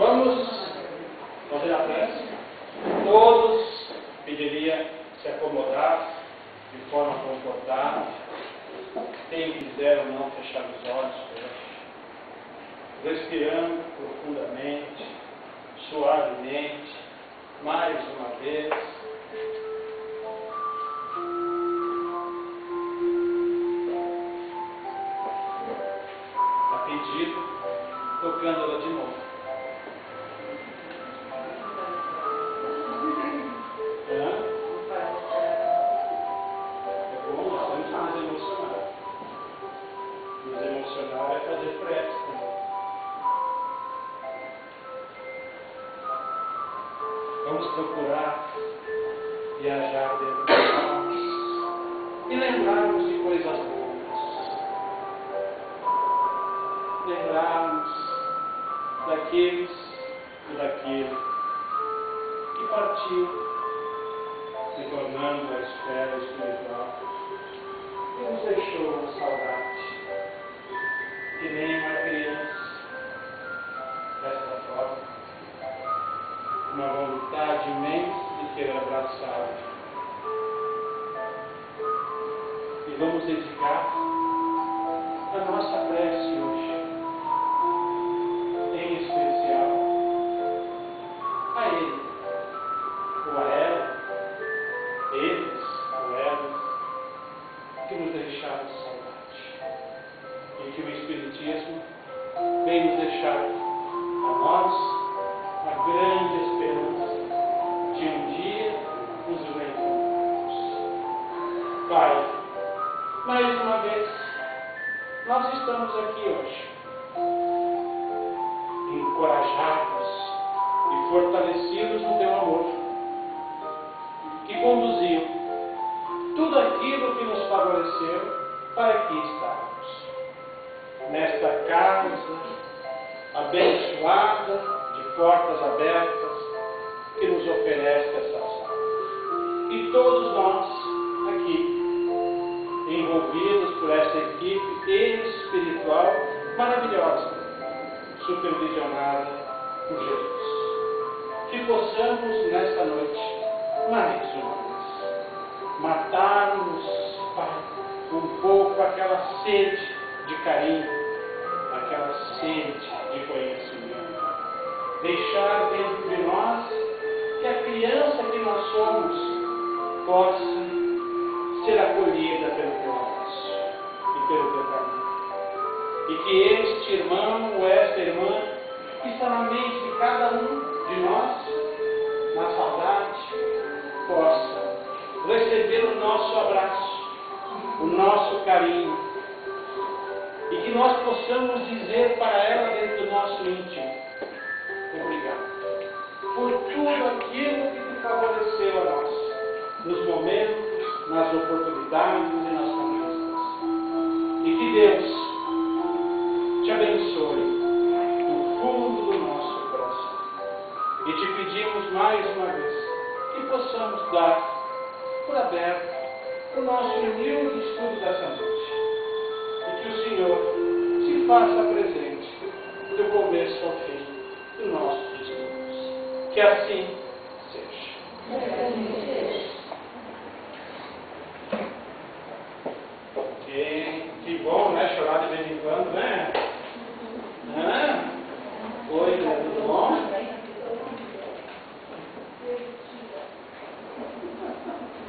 Vamos fazer a prece. Todos pediria se acomodar de forma confortável. Quem quiser ou não fechar os olhos, respirando profundamente, suavemente, mais uma vez. A pedido, tocando-la de novo. Emocionar é fazer prece também. Vamos procurar viajar dentro de nós e lembrarmos de coisas boas. Lembrarmos daqueles e daquele que partiu, se tornando a esfera espiritual e nos deixou uma saudade. Que nem uma criança, desta forma, uma vontade imensa de querer abraçá-lo. E vamos dedicar a nossa prece hoje, em especial, a ele, ou a ela, eles ou elas, que nos deixaram saudade. E que o Espiritismo vem nos deixar a nós a grande esperança de um dia nos reencontrarmos. Pai, mais uma vez, nós estamos aqui hoje, encorajados e fortalecidos no Teu amor, que conduziu tudo aquilo que nos favoreceu para aqui estarmos. Nesta casa abençoada, de portas abertas, que nos oferece essa sala. E todos nós aqui, envolvidos por essa equipe espiritual maravilhosa, supervisionada por Jesus. Que possamos, nesta noite, mais uma vez, matarmos, Pai, um pouco aquela sede de carinho, aquela sede de conhecimento. Deixar dentro de nós que a criança que nós somos possa ser acolhida pelo Teu abraço e pelo Teu carinho. E que este irmão ou esta irmã que está na mente de cada um de nós, na saudade, possa receber o nosso abraço, o nosso carinho, e que nós possamos dizer para ela dentro do nosso íntimo: obrigado por tudo aquilo que te favoreceu a nós, nos momentos, nas oportunidades e nas conquistas. E que Deus te abençoe no fundo do nosso coração. E te pedimos mais uma vez que possamos dar por aberto o nosso humilde estudo dessa noite. Que o Senhor se faça presente do começo ao fim do nosso estudos. Que assim seja. Que bom, né? Chorar de vez em quando, né? Oi, tudo bom?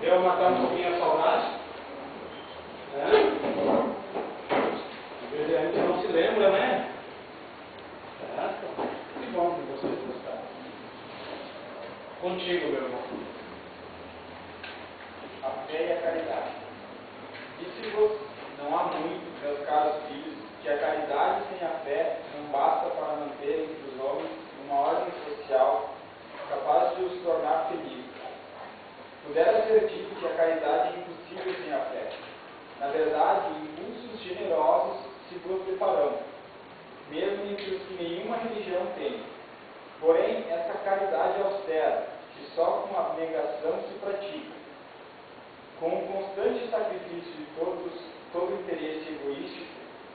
Eu matar um pouquinho a saudade? A gente não se lembra, né? Que bom que vocês gostaram. Contigo, meu irmão. A fé e a caridade. Disse-vos, não há muito, meus caros filhos, que a caridade sem a fé não basta para manter entre os homens uma ordem social capaz de os tornar felizes. Pudera ser dito que a caridade é impossível sem a fé. Na verdade, impulsos generosos se vos depararão, mesmo entre os que nenhuma religião tem. Porém, essa caridade austera, que só com abnegação se pratica, com o constante sacrifício de todo interesse egoístico,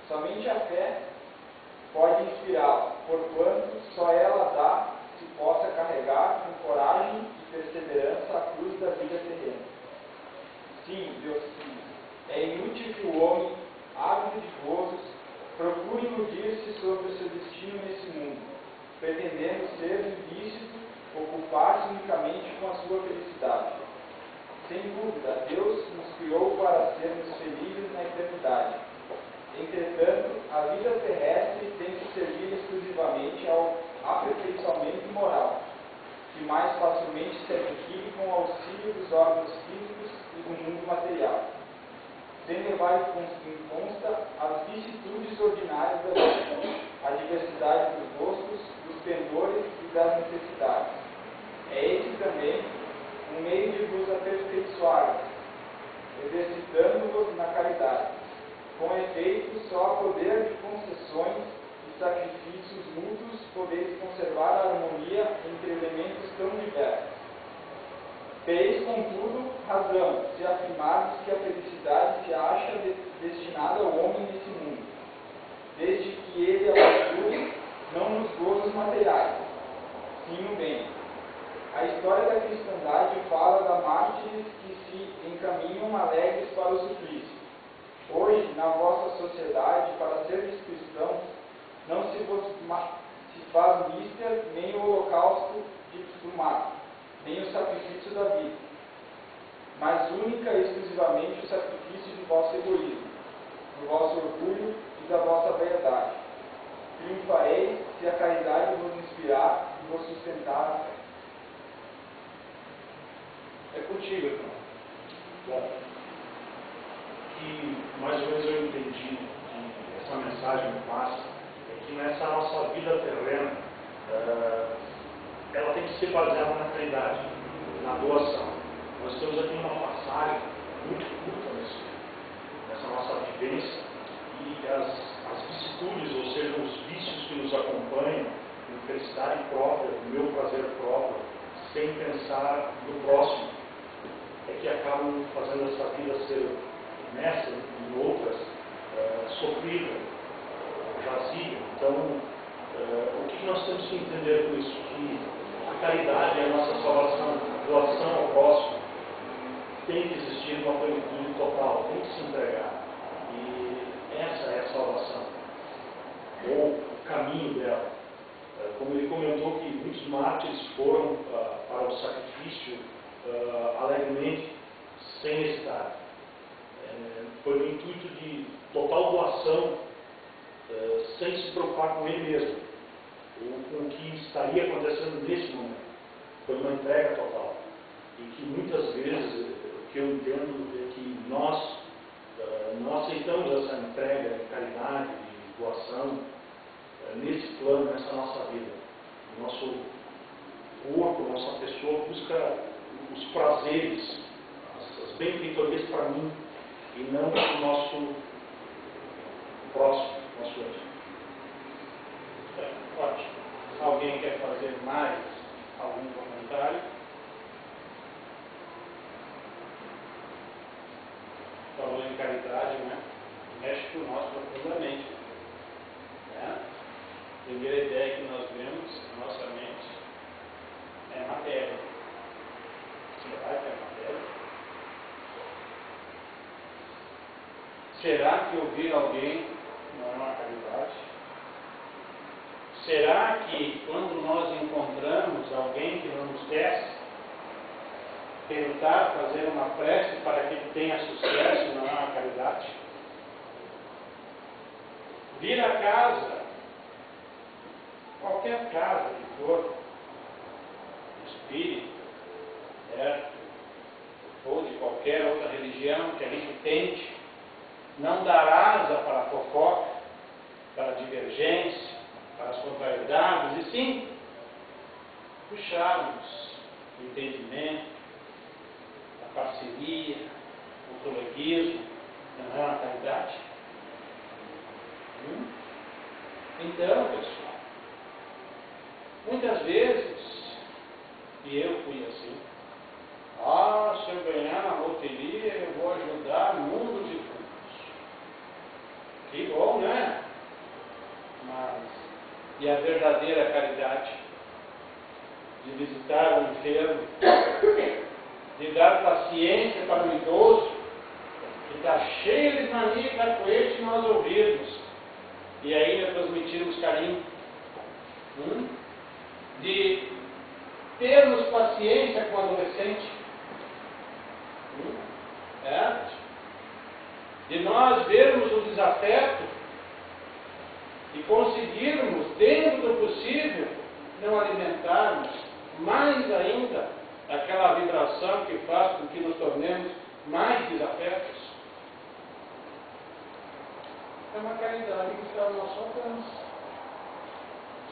somente a fé pode inspirá-la, porquanto só ela dá permite que o homem, ávido de gozos, procure iludir-se sobre o seu destino nesse mundo, pretendendo ser ilícito, ocupar-se unicamente com a sua felicidade. Sem dúvida, Deus nos criou para sermos felizes na eternidade. Entretanto, a vida terrestre tem que servir exclusivamente ao aperfeiçoamento moral, que mais facilmente se adquire com o auxílio dos órgãos físicos e do mundo material, sem levar em conta as vicissitudes ordinárias da vida, a diversidade dos gostos, dos pendores e das necessidades. É esse também um meio de vos aperfeiçoar, exercitando-vos na caridade. Com efeito, só a poder de concessões e sacrifícios mútuos podeis conservar a harmonia entre elementos tão diversos. Teis, contudo, razão se afirmardes que a felicidade se acha destinada ao homem nesse mundo, desde que ele a procure não nos gozos materiais, sim no bem. A história da cristandade fala da mártires que se encaminham alegres para o suplício. Hoje, na vossa sociedade, para seres cristãos, não se faz missa nem o holocausto de fumaça, nem o sacrifício da vida, mas única e exclusivamente o sacrifício do vosso egoísmo, do vosso orgulho e da vossa vaidade. Triunfareis se a caridade vos inspirar e vos sustentar a fé. É contigo, irmão. Bom, que mais ou menos eu entendi que essa mensagem me passa é que nessa nossa vida terrena, ela tem que ser baseada na caridade, na doação. Nós temos aqui uma passagem muito curta nessa nossa vivência e as vicissitudes, ou seja, os vícios que nos acompanham, a felicidade própria, o meu prazer próprio, sem pensar no próximo, é que acabam fazendo essa vida ser, nessa e em outras, sofrida, jazida. Então, o que nós temos que entender com isso? Que a caridade é a nossa salvação, a doação ao próximo tem que existir uma plenitude total, tem que se entregar. E essa é a salvação, ou o caminho dela. Como ele comentou que muitos mártires foram para o sacrifício alegremente, sem necessidade. Foi no intuito de total doação, sem se preocupar com ele mesmo, ou com o que estaria acontecendo nesse momento. Foi uma entrega total. E que muitas vezes, o que eu entendo é que nós não aceitamos essa entrega de caridade, de doação, nesse plano, nessa nossa vida. O nosso corpo, a nossa pessoa busca os prazeres, as benfeitorias para mim, e não o nosso próximo, nosso anjo. Ótimo. Alguém quer fazer mais algum comentário? Falou em caridade, né? Mexe com nós profundamente. Né? A primeira ideia que nós vemos na nossa mente é matéria. Será que é matéria? Será que ouvir alguém não é uma caridade? Será que quando nós encontramos alguém que não nos tece, tentar fazer uma prece para que ele tenha sucesso não é uma caridade? Vir a casa, qualquer casa que for, espírita, certo? Ou de qualquer outra religião que a gente tente não dar asa para a fofoca, para a divergência, para as contrariedades, e sim puxarmos o entendimento, a parceria, o coleguismo, não é uma caridade? Então, pessoal, muitas vezes, e eu fui assim, se eu ganhar na loteria, eu vou ajudar mundos e fundos. Que bom, né? Mas, e a verdadeira caridade? De visitar o enfermo, de dar paciência para o idoso, que ficar cheio de mania e cacoete nós ouvirmos, e ainda transmitirmos carinho, de termos paciência com o adolescente, de nós vermos o desafeto e conseguirmos, dentro do possível, não alimentarmos mais ainda aquela vibração que faz com que nos tornemos mais desafetos. É uma caridade que está ao nosso alcance,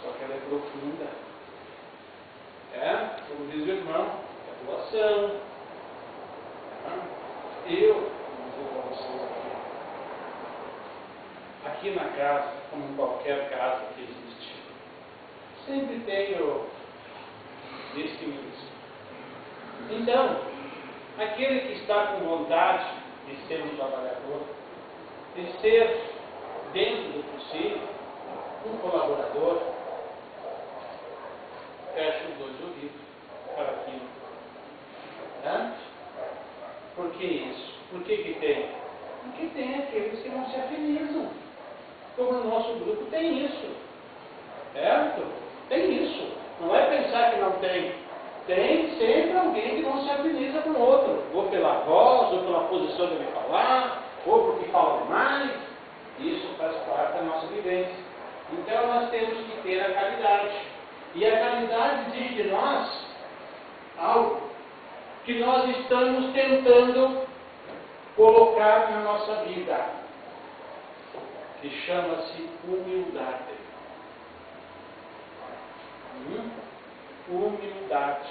só que ela é profunda. Como diz o irmão, é doação. Eu vou dizer para vocês aqui na casa, como em qualquer casa que existe, sempre tenho isso que me diz. Então, aquele que está com vontade de ser um trabalhador, de ser, dentro do possível, um colaborador, fecha os dois ouvidos para aquilo. Por que isso? Por que tem? Porque tem aqueles que não se afinizam. Como no nosso grupo tem isso. Certo? Tem isso. Não é pensar que não tem. Tem sempre alguém que não se afiniza com o outro. Ou pela voz, ou pela posição de falar, ou porque fala demais. Isso faz parte da nossa vivência. Então nós temos que ter a caridade. E a caridade exige de nós algo que nós estamos tentando colocar na nossa vida, que chama-se humildade. Humildade.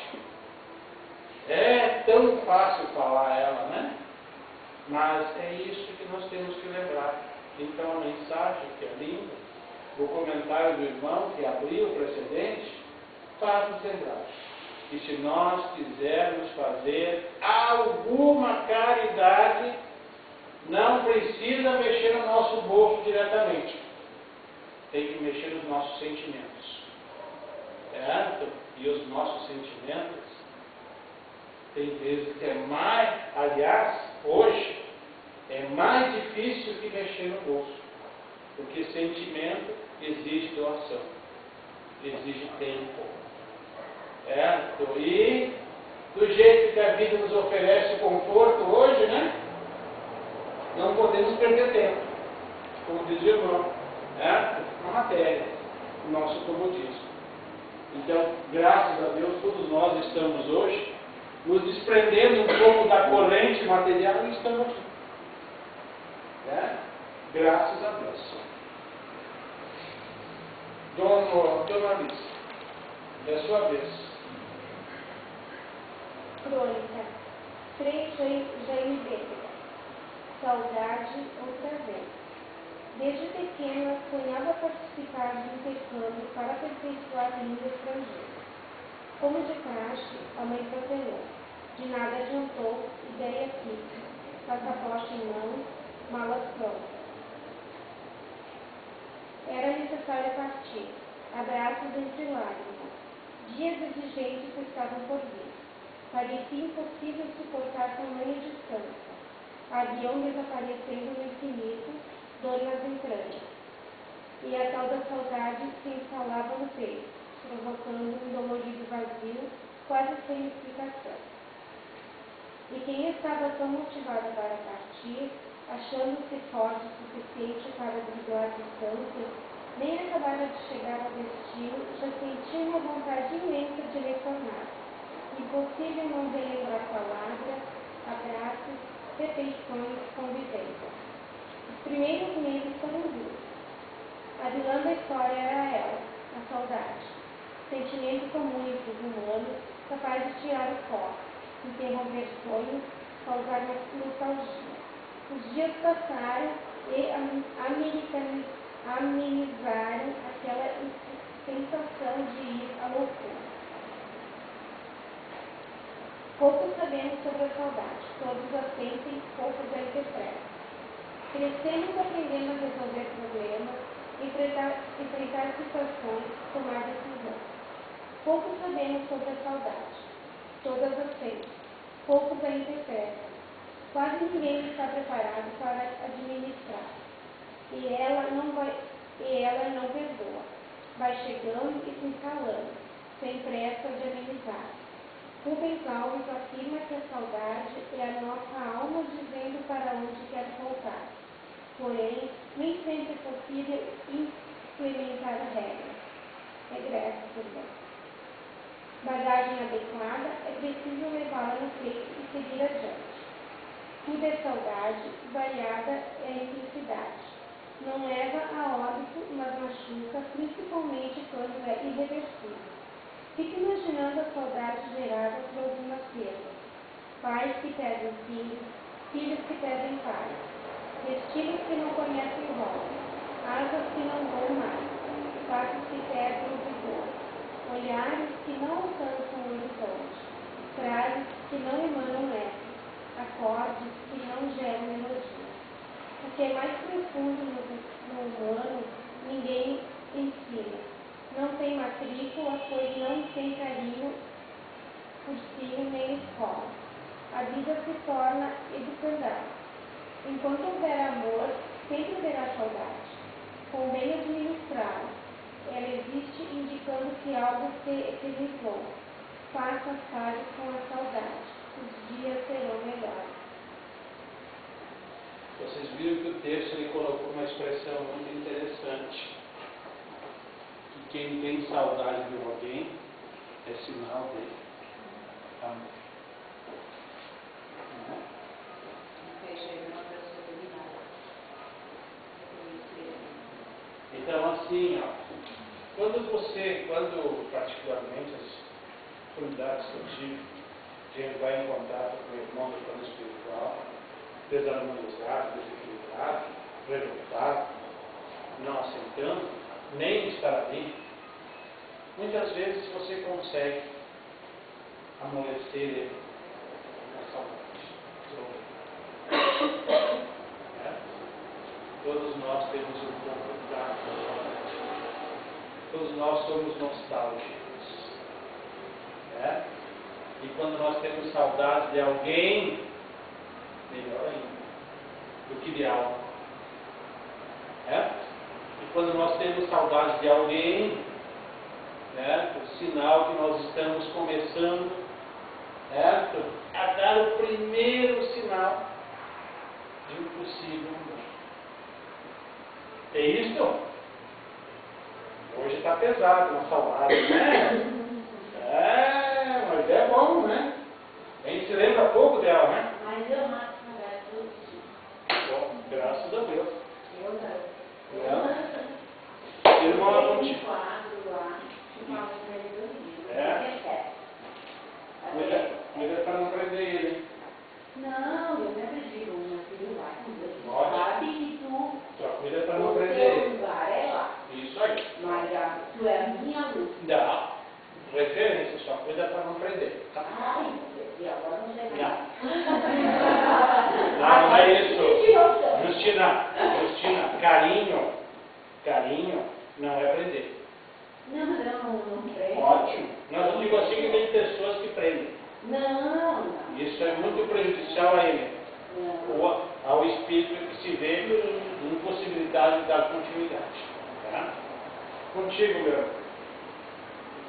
É tão fácil falar ela, né? Mas é isso que nós temos que lembrar. Então a mensagem que é linda, o comentário do irmão que abriu o precedente, faz-nos lembrar que se nós quisermos fazer alguma caridade, não precisa mexer no nosso bolso diretamente. Tem que mexer nos nossos sentimentos. Certo? E os nossos sentimentos, tem vezes que é mais, aliás, hoje, é mais difícil que mexer no bolso. Porque sentimento exige doação, exige tempo. Certo? E do jeito que a vida nos oferece conforto hoje, né? Não podemos perder tempo, como diz o irmão, na matéria, no nosso comodismo. Então, graças a Deus, todos nós estamos hoje nos desprendendo um pouco da corrente material e estamos aqui. Graças a Deus. Dona Alice, é a sua vez. Crônica 3 JMB. Saudade outra vez. Desde pequena sonhava participar do intercâmbio para aperfeiçoar a língua estrangeira. Como de praxe, a mãe protelou. De nada adiantou, ideia fixa. Passaporte em mão, malas prontas. Era necessário partir. Abraços entre lágrimas. Dias exigentes estavam por vir. Parecia impossível suportar tamanha distância. Avião desaparecendo no infinito, dor nas entranhas. E a tal da saudade se instalava no peito, provocando um dolorido vazio, quase sem explicação. E quem estava tão motivado para partir, achando-se forte o suficiente para driblar a distância, nem acabara de chegar ao destino, já sentia uma vontade imensa de retornar. Impossível não relembrar palavras, abraços, refeições, convivência. Os primeiros meses foram duros. A vilã da história era ela, a saudade. Sentimento comum entre os humanos, capaz de tirar o foco, interromper sonhos, causar nostalgia. Os dias passaram e amenizaram aquela sensação de ir à loucura. Pouco sabemos sobre a saudade, todos a sentem, poucos a interpretam. Crescemos aprendendo a resolver problemas, enfrentar situações, tomar decisões. Pouco sabemos sobre a saudade, todas a sentem, poucos a interpretam. Quase ninguém está preparado para administrar. E ela não perdoa. Vai chegando e se instalando, sem pressa de amenizar. Rubens Alves afirma que a saudade é a nossa alma dizendo para onde quer voltar. Porém, nem sempre é possível implementar a regra. Regressa, perdão. Bagagem adequada, é preciso levá-la no peito e seguir adiante. Tudo é saudade, variada é a infelicidade. Não leva a óbito, mas machuca, principalmente quando é irreversível. Fique imaginando a saudade gerada por alguma perda. Pais que perdem filhos, filhos que perdem pais, destinos que não conhecem volta, asas que não voam mais, passos que perdem o vigor, olhares que não alcançam o horizonte, frases que não emanam eco, acordes que não geram melodia. O que é mais profundo no humano, ninguém ensina. Não tem matrícula, pois não tem carinho, cursinho nem escola. A vida se torna educandal. Enquanto houver amor, sempre haverá saudade. Convém administrá-la. Ela existe indicando que algo se eternizou. Faça as pazes com a saudade. Os dias serão melhores. Vocês viram que o texto ele colocou uma expressão muito interessante. Que quem tem saudade de alguém é sinal de amor. Então assim, quando particularmente as comunidades que eu tive, a gente vai em contato com o irmão do plano espiritual, desarmonizado, desequilibrado, revoltado, não aceitando, nem estar ali, muitas vezes você consegue amolecer ele na saudade. Todos nós temos um pouco da saudade. Todos nós somos nostálgicos. E quando nós temos saudade de alguém, melhor ainda, do que de algo. E quando nós temos saudade de alguém, o sinal que nós estamos começando a dar o primeiro sinal de um possível amor. É isso? Hoje está pesado na saudade, né? Mas é bom, né? A gente se lembra pouco dela, né? Mas eu mato saudade todos os dias. Bom, graças a Deus. Eu não. Irmã, Eu contigo. tenho um quadro lá, que fala para ele dormir. Cuida para não prender ele, hein? Não, eu sempre digo, meu filho vai com Deus. Pode. Sabe que tu, Só cuida para não o prender teu ele. lugar é lá. Isso aí. Mas tu é a minha luz. Dá. Referência, só cuida para não prender. Tá? Ai, e agora não sei mais. Não é isso. Justina, carinho não é prender. Não, mas eu não prendo. Ótimo. Mas eu digo assim que tem pessoas que prendem. Não. Isso é muito prejudicial a ele. Não. Ou ao espírito que se vê impossibilidade de dar continuidade. Tá? Contigo, meu irmão.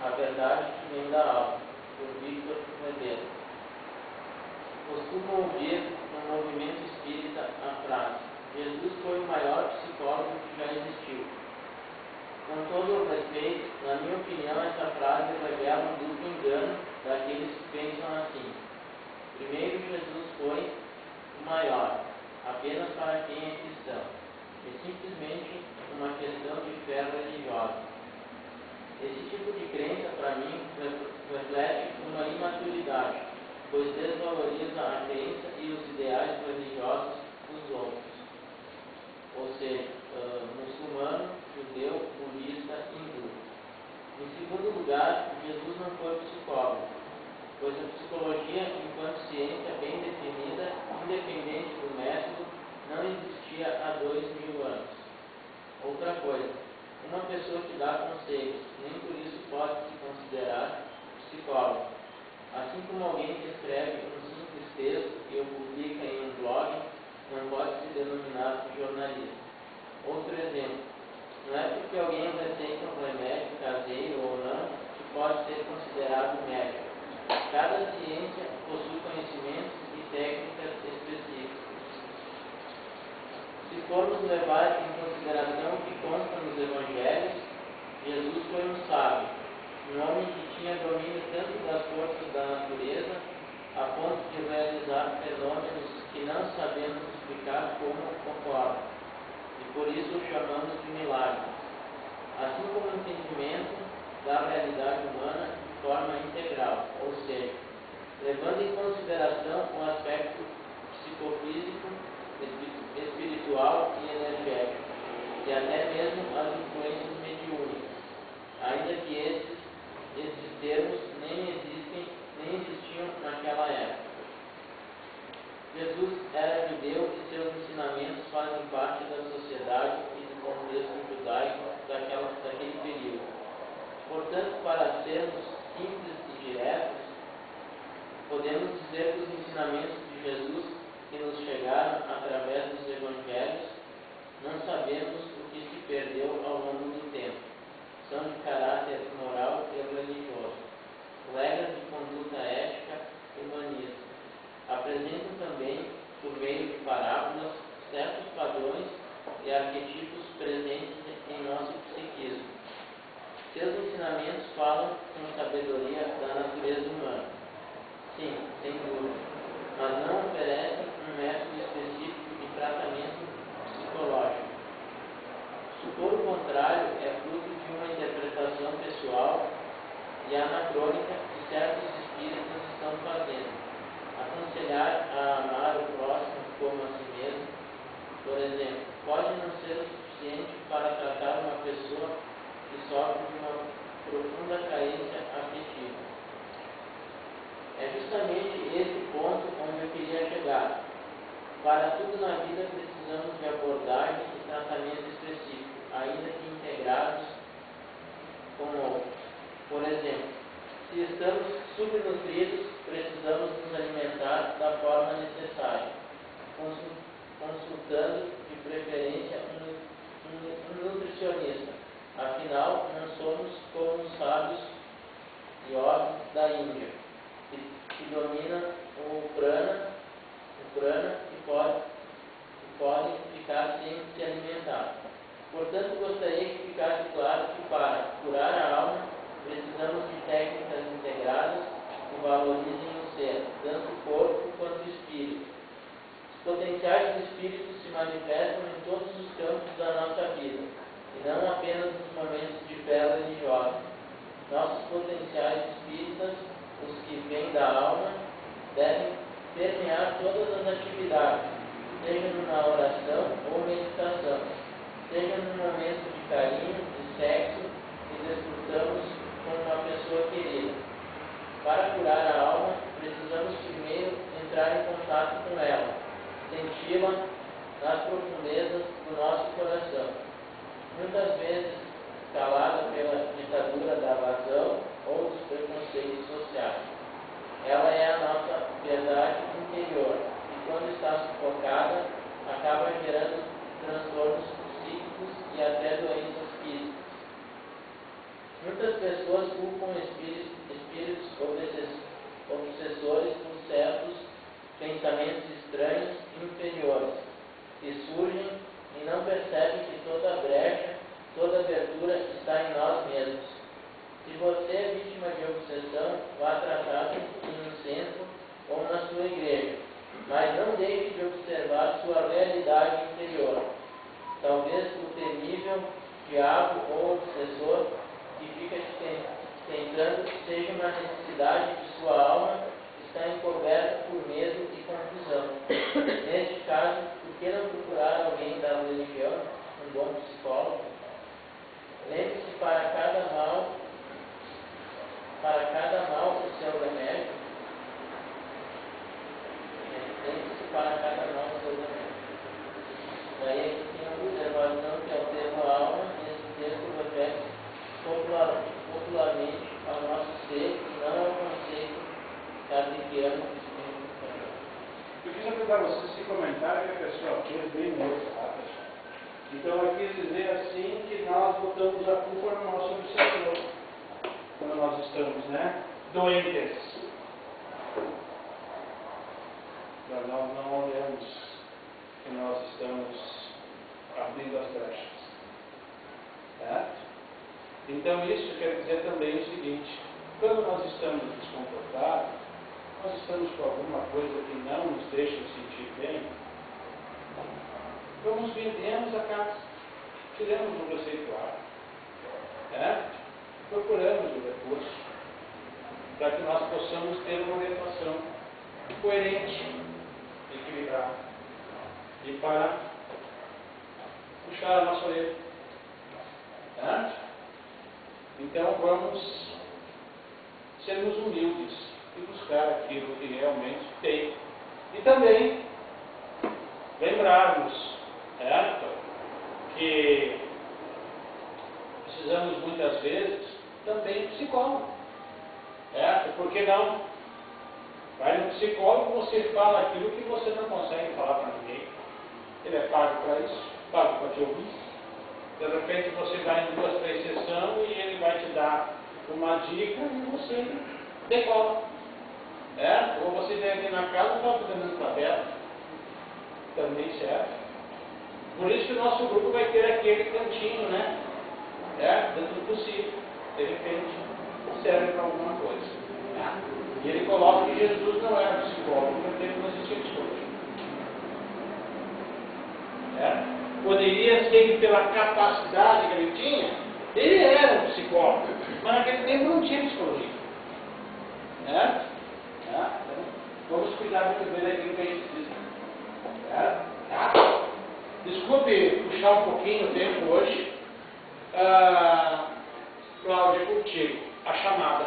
A verdade que vem da alma, por Victor Medeiros. Costumo ouvir no movimento espírita a frase: Jesus foi o maior psicólogo que já existiu. Com todo o respeito, na minha opinião, essa frase revela um duplo engano daqueles que pensam assim. Primeiro, Jesus foi o maior, apenas para quem é cristão, e simplesmente uma questão de fé religiosa. Esse tipo de crença, para mim, reflete uma imaturidade, pois desvaloriza a crença e os ideais religiosos dos outros, ou seja, muçulmano, judeu, budista, hindu. Em segundo lugar, Jesus não foi psicólogo, pois a psicologia, enquanto ciência bem definida, independente do método, não existia há 2000 anos. Outra coisa, uma pessoa que dá conselhos, nem por isso pode se considerar psicólogo. Assim como alguém que escreve um simples texto e o publica em um não pode se denominar jornalista. Outro exemplo, não é porque alguém receita um remédio caseiro ou não que pode ser considerado médico. Cada ciência possui conhecimentos e técnicas específicas. Se formos levar em consideração o que consta nos evangelhos, Jesus foi um sábio, um homem que tinha domínio tanto das forças da natureza, a ponto de realizar fenômenos que não sabemos explicar como ocorrem, e por isso o chamamos de milagre, assim como o entendimento da realidade humana de forma integral, ou seja, levando em consideração o aspecto psicofísico, espiritual e energético, e até mesmo as influências mediúnicas, ainda que esses termos nem existiam naquela época. Jesus era judeu e seus ensinamentos fazem parte da sociedade e do contexto judaico daquele período. Portanto, para sermos simples e diretos, podemos dizer que os ensinamentos de Jesus que nos chegaram através dos evangelhos, não sabemos o que se perdeu ao longo do tempo. São de caráter moral e religioso, regras de conduta ética e humanista. Apresentam também, por meio de parábolas, certos padrões e arquetipos presentes em nosso psiquismo. Seus ensinamentos falam com sabedoria da natureza humana. Sim, sem dúvida, mas não oferecem um método específico de tratamento psicológico. Supor o contrário é fruto de uma interpretação pessoal e anacrônica que certos espíritas estão fazendo. Aconselhar a amar o próximo como a si mesmo, por exemplo, pode não ser o suficiente para tratar uma pessoa que sofre de uma profunda carência afetiva. É justamente esse ponto onde eu queria chegar. Para tudo na vida precisamos de abordagem e tratamento específico, ainda que integrados com outros. Por exemplo, se estamos subnutridos, precisamos nos alimentar da forma necessária, consultando de preferência um nutricionista. Afinal, não somos como os sábios yogis da Índia, que dominam o prana e podem ficar sem se alimentar. Portanto, gostaria que ficasse claro que para curar a alma, precisamos de técnicas integradas que valorizem o ser, tanto o corpo quanto o espírito. Os potenciais do espírito se manifestam em todos os campos da nossa vida, e não apenas nos momentos de fé religiosa. Nossos potenciais espíritas, os que vêm da alma, devem permear todas as atividades, seja numa oração ou meditação, seja num momento de carinho, de sexo, que desfrutamos com uma pessoa querida. Para curar a alma, precisamos primeiro entrar em contato com ela, senti-la nas profundezas do nosso coração. Muitas vezes calada pela ditadura da razão ou dos preconceitos sociais. Ela é a nossa verdade interior e, quando está sufocada, acaba gerando transtornos psíquicos e até doenças físicas. Muitas pessoas culpam espíritos obsessores por certos pensamentos estranhos e inferiores que surgem e não percebem que toda brecha, toda abertura está em nós mesmos. Se você é vítima de obsessão, vá tratar-se em um centro ou na sua igreja, mas não deixe de observar sua realidade interior. Talvez o temível diabo ou obsessor que fica te tentando seja uma necessidade de sua alma que está encoberta por medo e confusão. Neste caso, por que não procurar alguém da religião, um bom psicólogo? Lembre-se, para cada mal o seu remédio. Lembre-se, para cada mal o seu remédio. Daí aqui tem uma observação que é o termo alma, nesse texto refere popularmente ao nosso ser e não ao conceito kardeciano de espírito. Eu fiz a dizer para vocês que comentário que a pessoa fez bem mesmo, tá, pessoal? Então eu quis dizer assim que nós botamos a culpa no nosso obsessor, quando nós estamos, né, doentes. Mas nós não olhamos que nós estamos abrindo as brechas. Certo? Então isso quer dizer também o seguinte: quando nós estamos desconfortáveis, nós estamos com alguma coisa que não nos deixa sentir bem, vamos vendemos a casa, tiramos um receituário, procuramos o recurso, para que nós possamos ter uma orientação coerente, equilibrada, e para puxar a nossa orelha. Então vamos sermos humildes e buscar aquilo que realmente tem. E também lembrarmos, que precisamos muitas vezes também de psicólogo. Por que não? Vai no psicólogo, você fala aquilo que você não consegue falar para ninguém. Ele é pago para isso, pago para te ouvir. De repente você vai em 2, 3 sessões e ele vai te dar uma dica e você decola. Ou você vem aqui na casa e está fazendo tabela. Também serve. Por isso que o nosso grupo vai ter aquele cantinho, né? Dentro do possível. De repente serve para alguma coisa. E ele coloca que Jesus não era psicólogo, porque ele não existia psicologia. Poderia ser que pela capacidade que ele tinha, ele era um psicólogo, mas naquele tempo não tinha psicologia. Então, vamos cuidar muito bem daquilo que a gente diz. Desculpe puxar um pouquinho o tempo hoje. Cláudia, contigo, a chamada.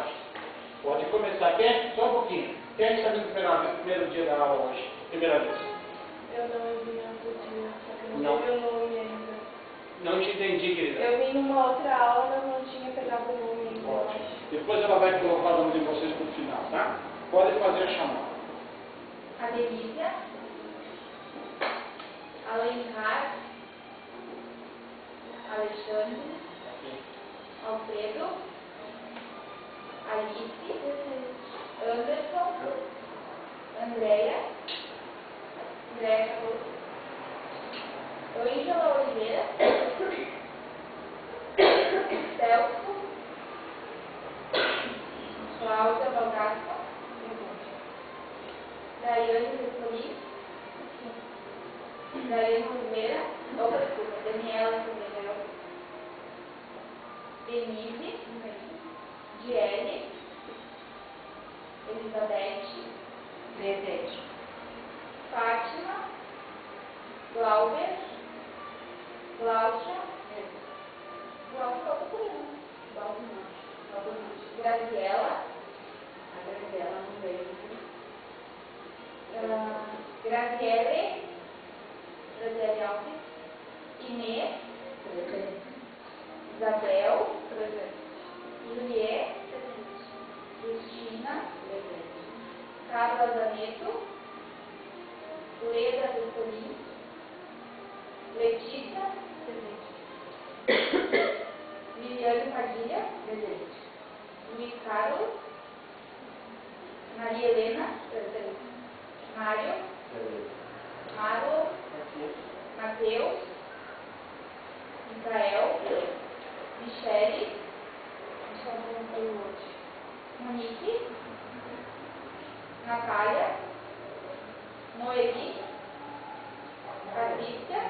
Pode começar. Quem? Só um pouquinho. Quem é que está no primeiro dia da aula hoje? Primeira vez. Eu não vim na dia, só que eu Não. não vi o nome ainda. Não te entendi, querida. Eu vim numa outra aula, mas não tinha pegado o nome ainda, eu acho. Depois ela vai colocar o nome de vocês no final, tá? Pode fazer a chamada. A Delícia, Alencar, Alexandre, Alfredo, Alice, Anderson, Andréia, Ângela Oliveira, Celso, Cláudia Balgasco, Daiane Resoli, Daiane Oliveira, Daniela Oliveira, Denise, Diele, Elizabeth, Fátima, Glauber, Cláudia, Graziela, Graziele Alves, Inês, Isabel, Juliette, Cristina, Carla Zaneto, Leda Vescolim, Letícia, Liliane Padilha, Luiz Carlos, Maria Helena, Mário, Marlon, Matheus, Micael, Michele, Monique, Natália, Noeli, Patrícia,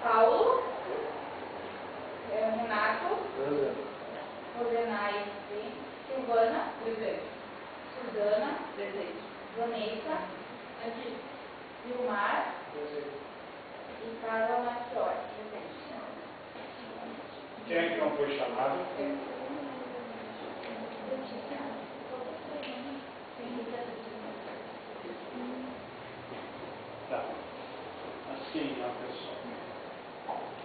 Paulo, Renato, Rosenay, Silvana, Suzana, Vanessa, Vilmar e Carla Macior. Quem é que não foi chamado? Tá. Assim, pessoal.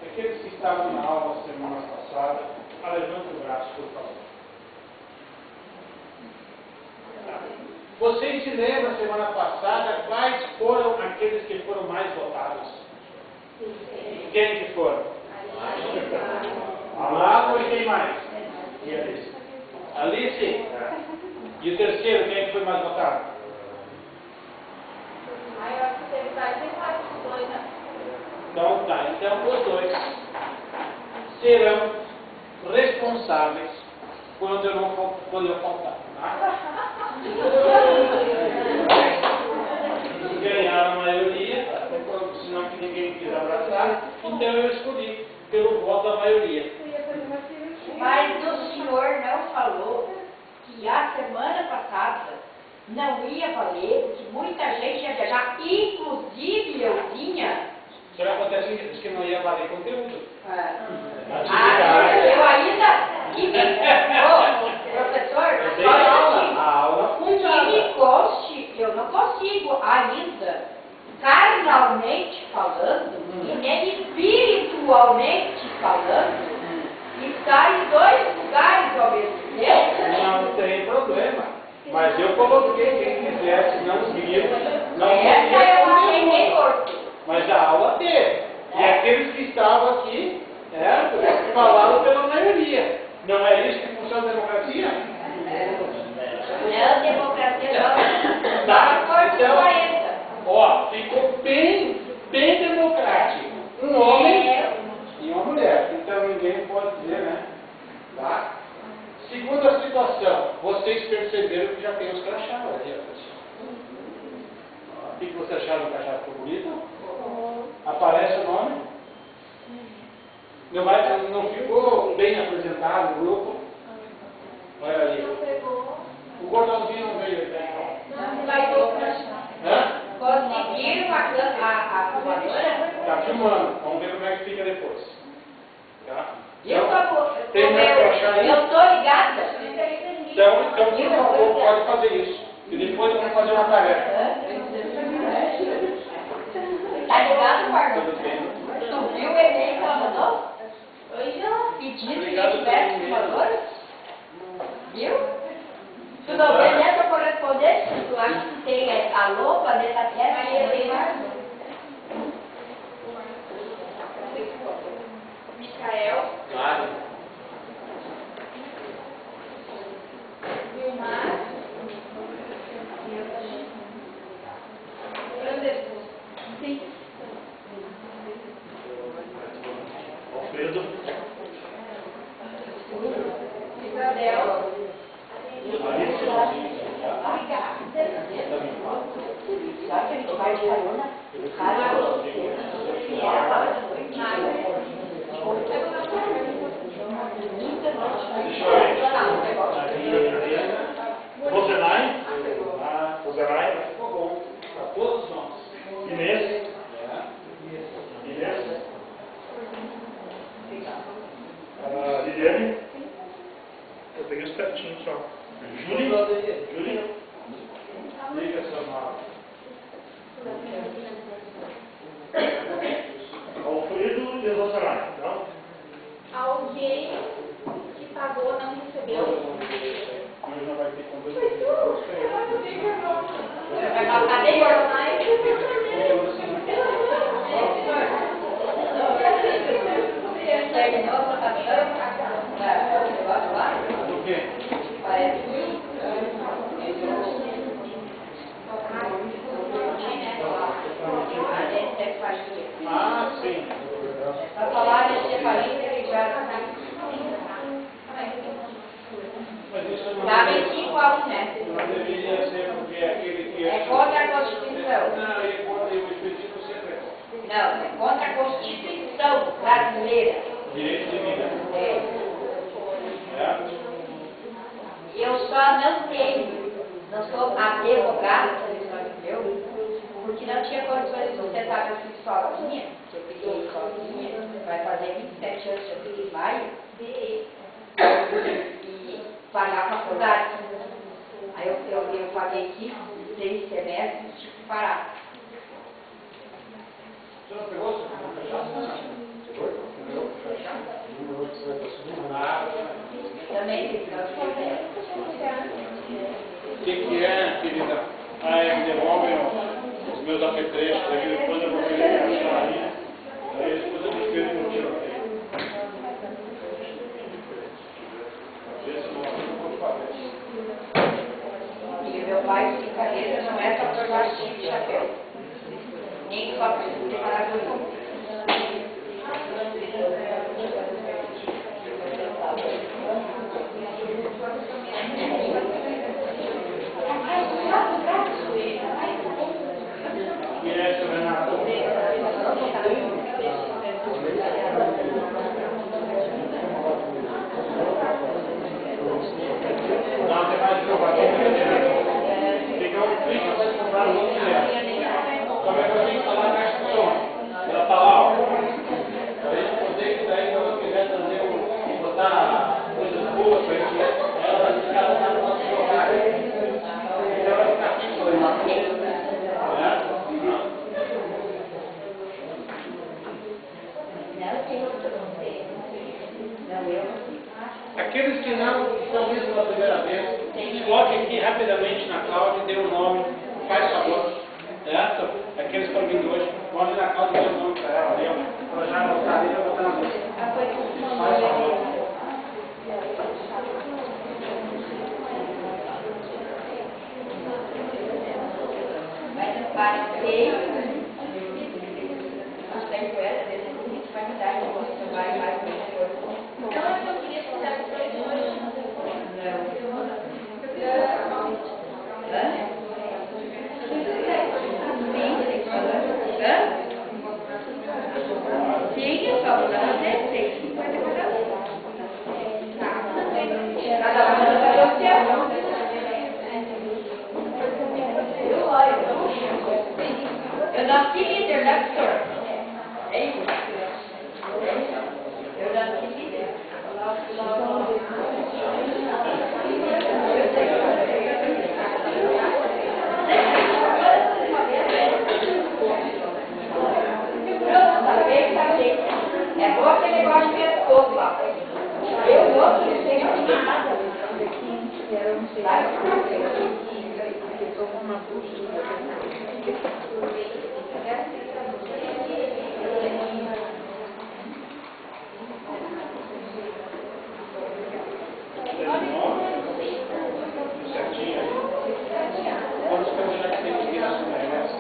Aqueles que estavam na aula semana passada, levanta o braço, por favor. Tá. Vocês se lembram, semana passada, quais foram aqueles que foram mais votados? Quem que foram? Amado e quem mais? E Alice? Alice? E o terceiro, quem que foi mais votado? Aí eu acho que teve mais empate os dois, né? Então tá, então os dois serão responsáveis quando eu faltar. Tá? Ganharam a maioria, senão que ninguém quis abraçar, então eu escolhi pelo voto da maioria. Eu ia fazer uma cirurgia. Mas o senhor não falou que a semana passada não ia valer, porque muita gente ia viajar, inclusive eu tinha. Só que acontece que diz que não ia valer conteúdo. Eu ainda. Professor, Eu dei a aula o que me conste, eu não consigo ainda, carnalmente falando, e nem espiritualmente falando, estar em dois lugares ao mesmo tempo. Não tem problema. Mas eu coloquei quem quisesse, não viu, não Essa eu achei conteúdo. bem torto. Mas a aula teve. E aqueles que estavam aqui, falaram pela maioria. Não é isso que funciona a democracia? Não, democracia não. Tá? Corte Então, 40. ó, ficou bem democrático. Um homem e uma mulher. Então ninguém pode dizer, né? Tá? Segunda situação, vocês perceberam que já tem os crachás ali, ó, pessoal. O que vocês acharam do crachá? Ficou bonito? Aparece o nome? Não ficou bem apresentado no grupo? Olha ali. O gordãozinho não veio até então. Não vai ter crachá. Hã? Conseguiram a filmadora? Tá filmando. Vamos ver como é que fica depois. Tá? Eu tô ligada. Então, por favor, pode fazer isso. E depois vamos fazer uma tarefa. Tá ligado, Marlon? Tudo bem? Tu viu o e-mail que ela mandou? Pedindo que tivesse filmadora? Viu? Tu não vê nessa correspondência? Tu acha que tem alô, planeta Terra? Micael, Claro. Vilmar, Anderson. Sim. Alfredo? Isabel. Alice? Sabe que a gente vai de carona? Rosenai? Rosenai? Ficou bom. Para todos nós. Inês? Inês? Liliane? Eu peguei os pertinhos só. Júlia? Júlia? Liga sua mala. Alfredo e Rosenai, não? Alguém que pagou não recebeu. Hoje não vai ter conteúdo. Vai passar bem, terminou a votação? Do quê? Parece Ah, sim. para falar de cefalia, ele já Mas isso não estava em 5-1, né? não deveria ser porque aquele que... É contra a Constituição. Não, é contra o Espírito sempre é contra. Não, é contra a Constituição brasileira. Direito de vida. É. É? Eu só não sou advogada, entendeu? Porque não tinha condições de sustentar meu filho sozinha, que eu peguei sozinha, vai fazer 27 anos que eu peguei em maio, e pagar a faculdade. Aí eu paguei 6 semestres e tive que parar. Você não pegou? Também fiz O que é? querida. Aí me devolvem os meus apetrechos, aí depois eu vou querer achar aí. Aí depois eu me escrevo no tiroteio. E meu pai de brincadeira não é só por latinha de chapéu. Nem só por preparar do Yes, Renato. Não, tem mais que eu vou fica um clique para comprar o outro direto. Como é que eu tenho que falar na caixa de som? Ela está lá, ó. Para gente poder que daí quando eu quiser trazer botar coisas boas para gente, ela vai ficar lá no nosso lugar. Então ela ficar aqui com ela. Aqueles que não estão vindo pela primeira vez, coloque aqui rapidamente na Cláudia, dê o nome, faz favor, certo? Aqueles que estão vindo hoje, vão ali na Cláudia e dê o nome para ela, ali, ó. Ela já anotar ali, eu vou botar na lista. Faz favor. Vai no passeio, acho que vai me dar de você, vai mais bem. Então, eu queria escutar com vocês hoje. Sim, eu só vou dar 16, vai demorar. Cada um vai fazer o seu. Eu nasci líder, né, professor? É isso? Eu nasci líder. É bom aquele negócio de pescoço lá. Eu gosto de ser nada. Certinho aí. Vamos pensar que tem que ir nas mulheres.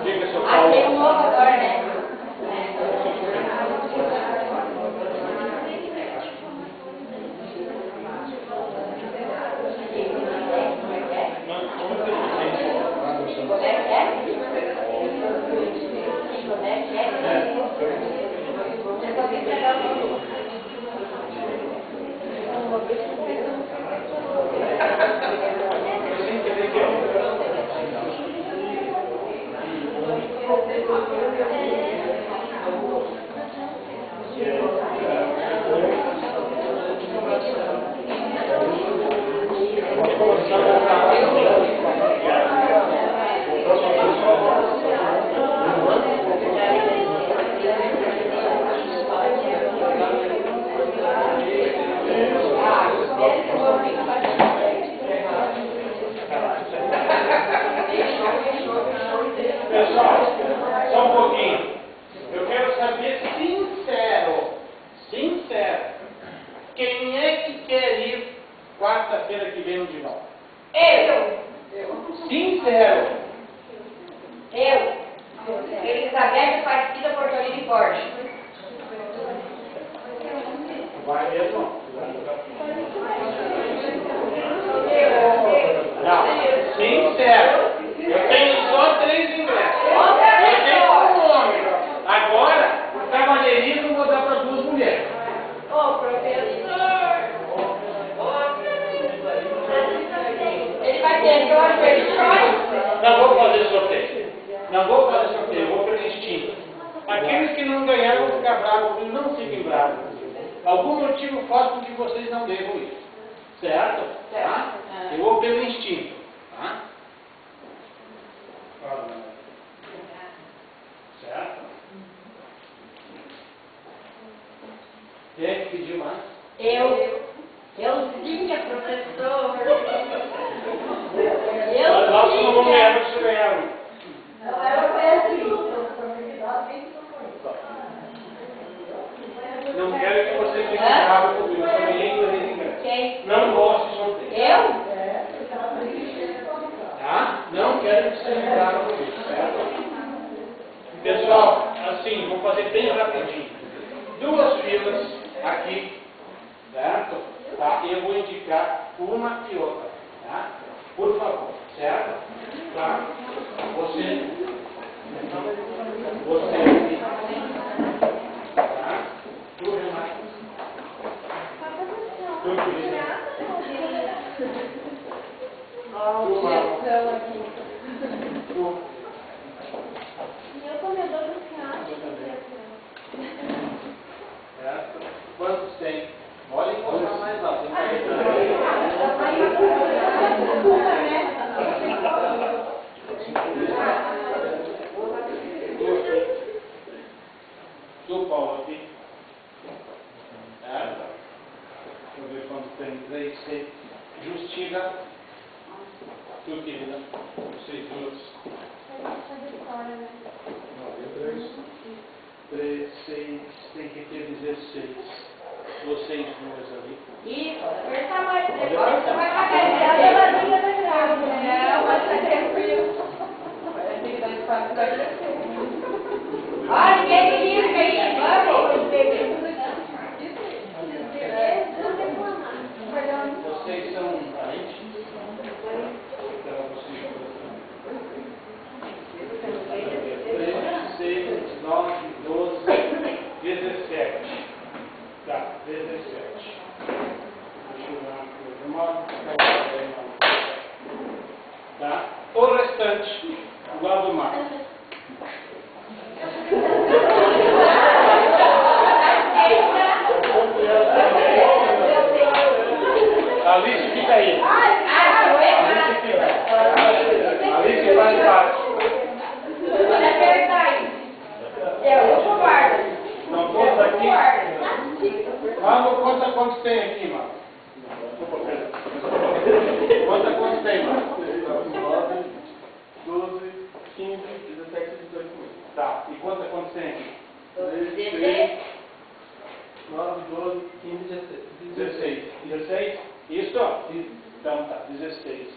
Diga, seu Paulo. Tem um novo agora, né? Pessoal, só um pouquinho. Eu quero saber sincero, quem é que quer ir quarta-feira que vem no Dival? Eu. Sincero. Elizabeth Aparecida Portolino e Borges. Vai mesmo? Não, sincero. Eu tenho só 3 ingressos. Eu tenho um homem. Agora, o cavalheirismo vou dar para 2 mulheres. Ô, professor! Ele vai ter George Choice? Não vou fazer sorteio. Não vou fazer sorteio, eu vou pelo instinto. Aqueles que não ganharam vão ficar bravos, não fiquem bravos. Algum motivo faz com que vocês não devam ir. Certo? Tá? Eu vou pelo instinto. Tá? Certo? Quem é que pediu mais? Euzinha, professor. Nós não vamos ganhar, mas vocês ganharam. Não quero que vocês fiquem bravos comigo. Eu ganhei 3 ingressos. Quem? Não gosto de sorteio. Eu? Tá? Não quero que vocês fiquem bravos comigo. Certo? Pessoal, assim, vou fazer bem rapidinho. 2 filas aqui. Certo? Tá? Eu vou indicar uma e outra. Tá? Por favor. Certo? Tá? Você. Tá? Tu, Renato. Tu, Cristina. Objeção aqui. Tu. E eu comedor do teatro. Certo? Quantos tem? Olha e colocar mais lá. Tu, Paulo, aqui. Certo? Deixa eu ver quantos tem. 3, 6. Justina. Tu, querida. Vocês duas. 3, 6. Tem que ter 16. Vocês duas ali. Ih, pode apertar mais. Pode Agora apertar. você vai pagar a geladinha da grávida. Não, mas tá tranquilo. Vai ter que dar espaço pra crescer. Olha, ninguém me liga aí. Vamos, bebê. Vocês são parentes? Então, vocês 3, 6, 9, 12, 17. Tá, 17. Deixa eu ver tá? O restante, igual do mar. Alice, fica aí. Alice, fica aí. Alice, faz parte. Pode apertar aí. Eu vou guardar. Não conta aqui. Vamos, conta quantos tem aqui, mano. Conta quantos tem, mano. 9, 12, 15, 17, 18. Tá, e conta quantos tem aqui. 16. 9, 12, 15, 16. 16. Isso? Então tá, 16.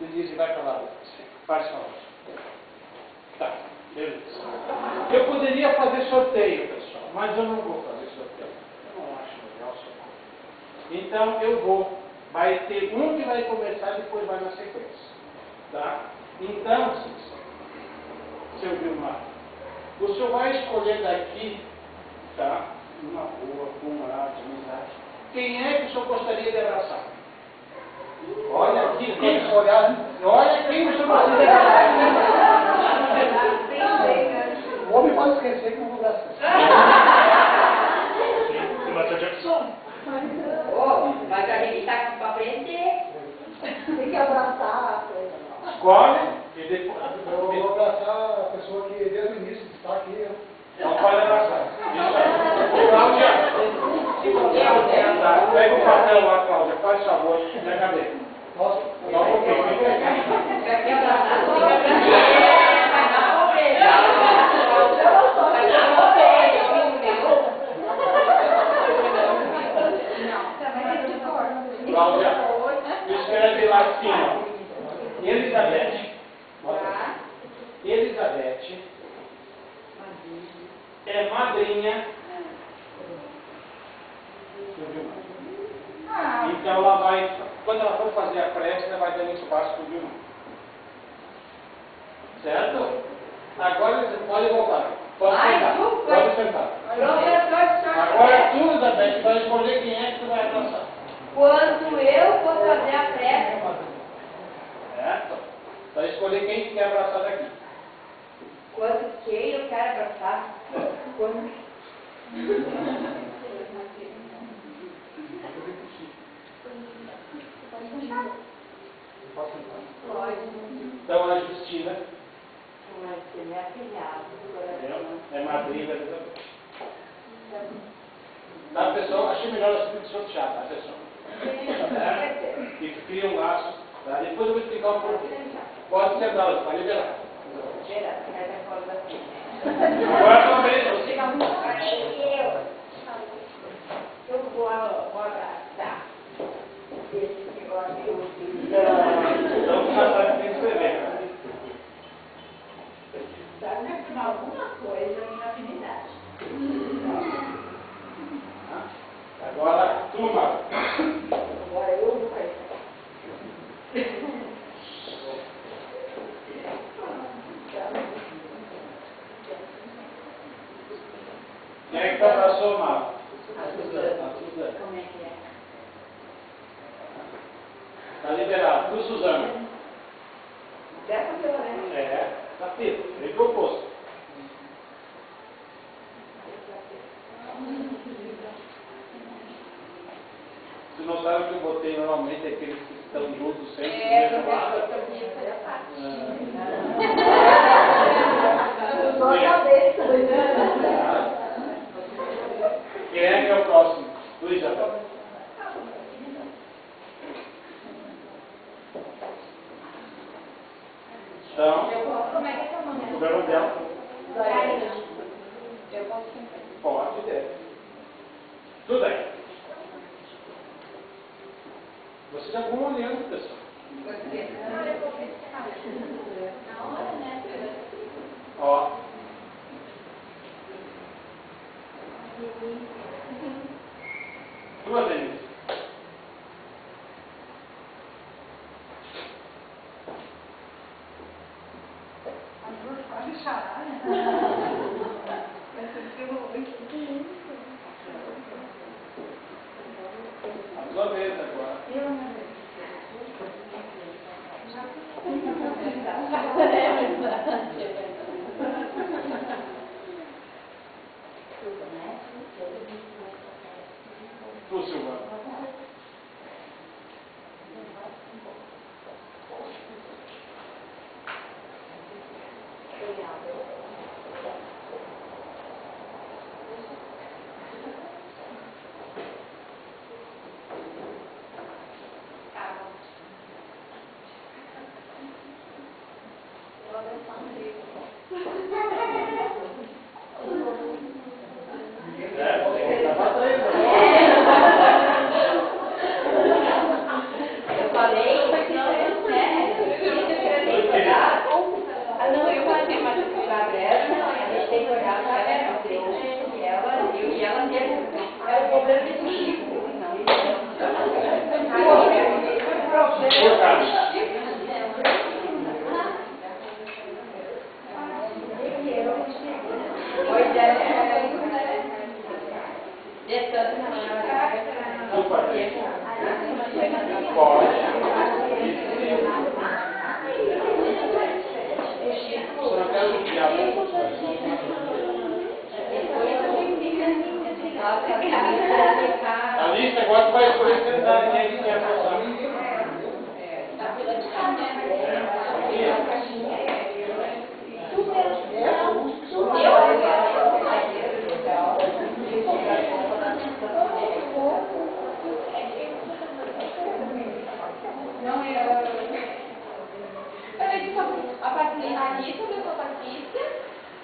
Você diz e vai pra lá. Faz favor. Tá, beleza. Eu poderia fazer sorteio, pessoal, mas eu não vou fazer sorteio. Eu não acho legal sorteio. Então eu vou. Vai ter um que vai começar e depois vai na sequência. Tá? Então, seu Vilmar, o senhor vai escolher daqui, tá? Uma boa, com moral, de amizade. Quem é que o senhor gostaria de abraçar? Olha aqui, quem olhar, olha quem o senhor gostaria de abraçar. O homem pode esquecer que eu vou abraçar. Tem bastante opção. Mas a gente tá aqui pra aprender. Tem que abraçar a coisa. Escolhe e depois. Eu vou abraçar a pessoa que desde o início está aqui. Não pode abraçar. Isso aí. Cláudia. Tá, pega o papel lá, Cláudia, faz favor, minha cabeça. Posso? Só um pouquinho. Fica aqui abraçado, fica abraçado. Vai dar uma ovelha. Vai dar uma ovelha, Não. Cláudia, escreve lá assim, ó. Elizabeth. Elizabeth é madrinha. Então ela vai, quando ela for fazer a prece, ela vai dando espaço para o Vilmar. Certo? Agora você pode voltar. Pode sentar. Pode sentar. Professor, Agora tu, Elizabeth, vai escolher quem é que tu vai abraçar. quando eu for fazer a prece, Certo? Vai escolher ver quem quer abraçar daqui. Quando que eu quero abraçar? Quando? Então a Justina Vai ser minha filhada. é madrinha da Tá, pessoal? Achei melhor assim do sortear, tá, pessoal? E cria um laço. Tá? Depois eu vou explicar um porquê. Pode ser dado, pode liberar. Agora também. Eu vou abraçar esse negócio. Então já sabe o que escrever. Sabe alguma coisa minha afinidade. Agora, turma. Agora eu vou fazer. Quem é que abraçou, Marco? A Suzana. A Suzana. Como é que é? Tá liberado. Tu, Suzana? Dessa pela né? É, tá feito. Ele propôs. Vocês notaram que eu botei normalmente aqueles que estão juntos sempre? Professor, eu podia fazer a parte. Só a cabeça. Quem é que é o próximo? Luiz, Isabel. Então, Como é que é seu nome? o verbo dela Eu posso tentar. pode ter. Tudo bem. Vocês já vão olhando, pessoal. Na hora, né? Ó. Tua, Denise. Pode chorar, né? A sua vez agora. Tu, Silvana. Eu falei, mas não, eu falei, mas pra breve, a gente tem que olhar pra breve, eu e ela mesmo. É o problema desse Chico. Por causa. Pois é. Não pode. Pode. Só não quero judiar. A lista agora tu vai escolher quem é que quer passar. Não, eu disse a Patrícia, a Anitta, eu sou a Patrícia,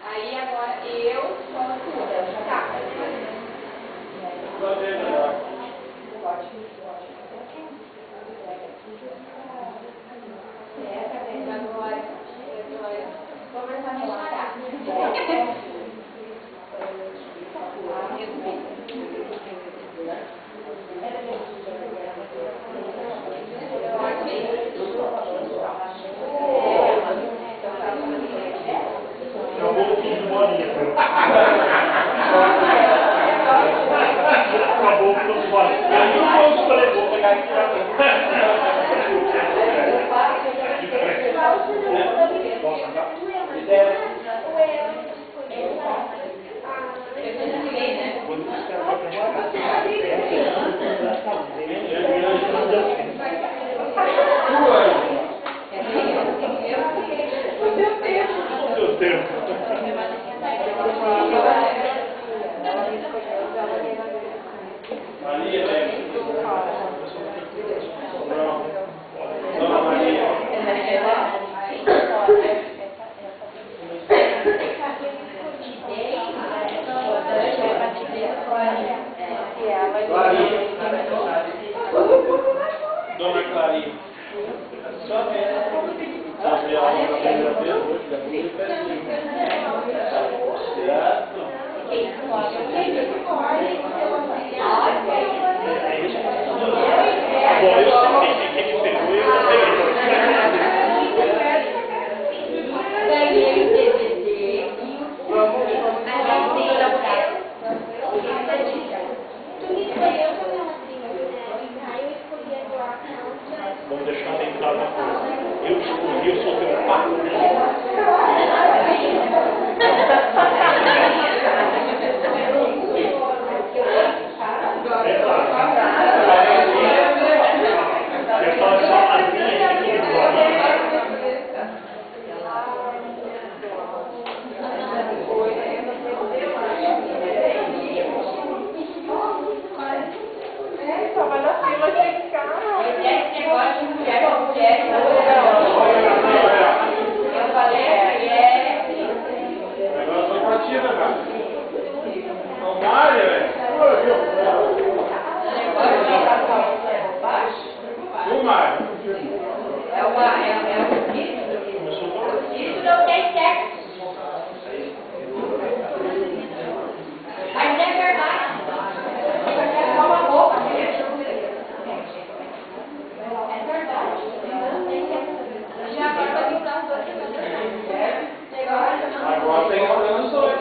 aí agora eu sou a tua. Tá. Tua vez agora. Agora, vou começar a me chorar. Acabou o fim do bolinha. Acabou o fim do bolinha. Eu não vou escolher, vou pegar aqui. Só mesmo. Abrir a aula da primeira vez hoje, da primeira pertinho. Certo? Ganhei o DVD e a gente tem lá pra Tu me escolheu como minha madrinha, né? Aí eu escolhi a Eduardo. Vamos deixar bem claro uma coisa. Eu escolhi, eu sou teu papo. Isso não tem sexo. Mas é verdade. É só uma roupa. É verdade. Não tem sexo. Já agora vai comprar os dois. Agora tem que olhar os dois.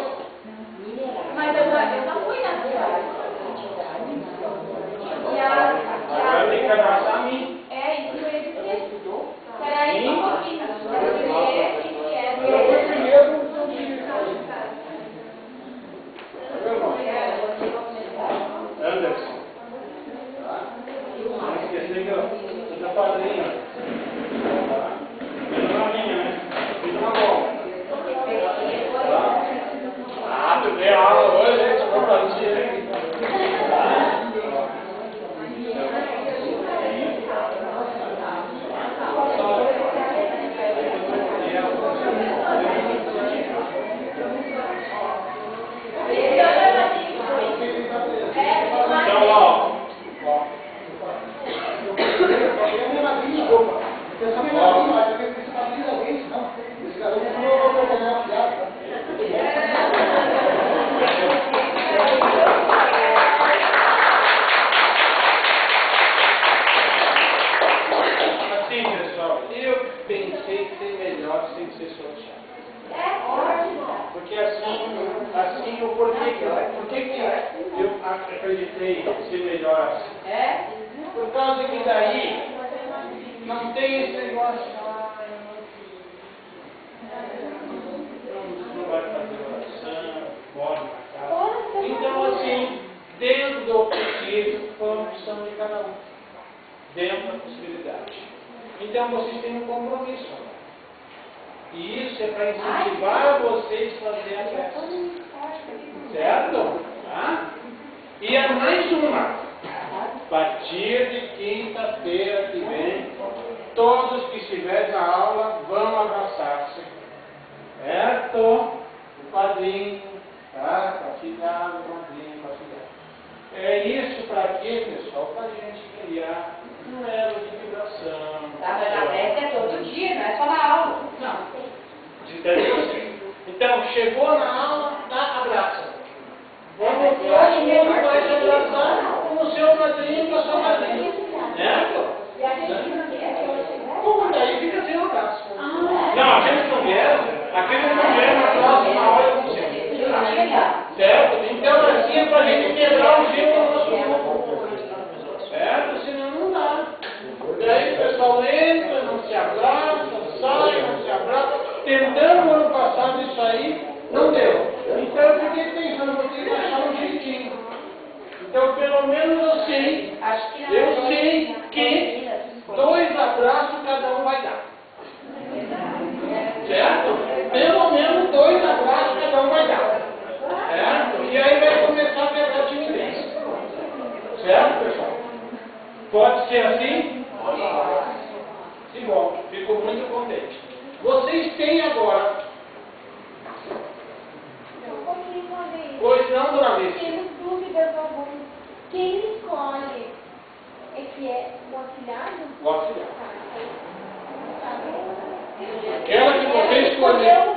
Mas eu não fui na cidade. Agora tem que abraçar a mim. É isso ele disse. Peraí, um pouquinho. Eu fui primeiro, então Anderson. Não esquecer que eu sou padrinho. Tá? Fica na linha, né? Fica na bola. Tá? Ah, tu vê a aula hoje, hein? Ficou pra ti, hein? Então, ó. minha madrinha, opa. Eu sou minha madrinha, mas eu preciso abrir alguém, senão esse garoto não vai pegar uma piada. Assim, pessoal, eu pensei que ser melhor sem ser sorteado. Porque assim o porquê que eu acreditei ser melhor assim? Por causa que daí não tem esse negócio. Não vai fazer oração, pode matar. Então, assim, dentro do possível, foi uma opção de cada um. Dentro da possibilidade. Então, vocês têm um compromisso. E isso é para incentivar vocês a fazer a festa. Certo? Tá? E é mais uma. A partir de quinta-feira que vem, todos que estiverem na aula vão abraçar-se. Certo? O padrinho, tá? Com a filhada, o padrinho, com a filhada. É isso para quê, pessoal? Para a gente criar um elo de vibração. Tá, mas a festa é todo dia, não é só na aula. Não. Então, chegou na aula, dá abraço. Vamos todo mundo vai se abraçar com o seu padrinho e com a sua madrinha. Certo? Como daí fica sem abraço. Não, aqueles que não vieram na próxima hora vão ser. Certo? Então, assim é para a gente quebrar o gelo no nosso grupo. Certo? Senão não dá. Daí o pessoal entra, não se abraça, sai, não se abraça. Tentando ano passado isso aí, não deu. Então eu fiquei pensando, vou ter que achar um jeitinho. Então pelo menos eu sei que 2 abraços cada um vai dar. Certo? Pelo menos 2 abraços cada um vai dar. Certo? E aí vai começar a pegar a timidez. Certo, pessoal? Pode ser assim? Que bom, fico muito contente. Vocês têm agora. Pois não, dona Alice. Temos dúvidas algumas. Quem escolhe esse que é o afilhado? O auxiliar. Tá, então, tá bem. Aquela que você escolheu.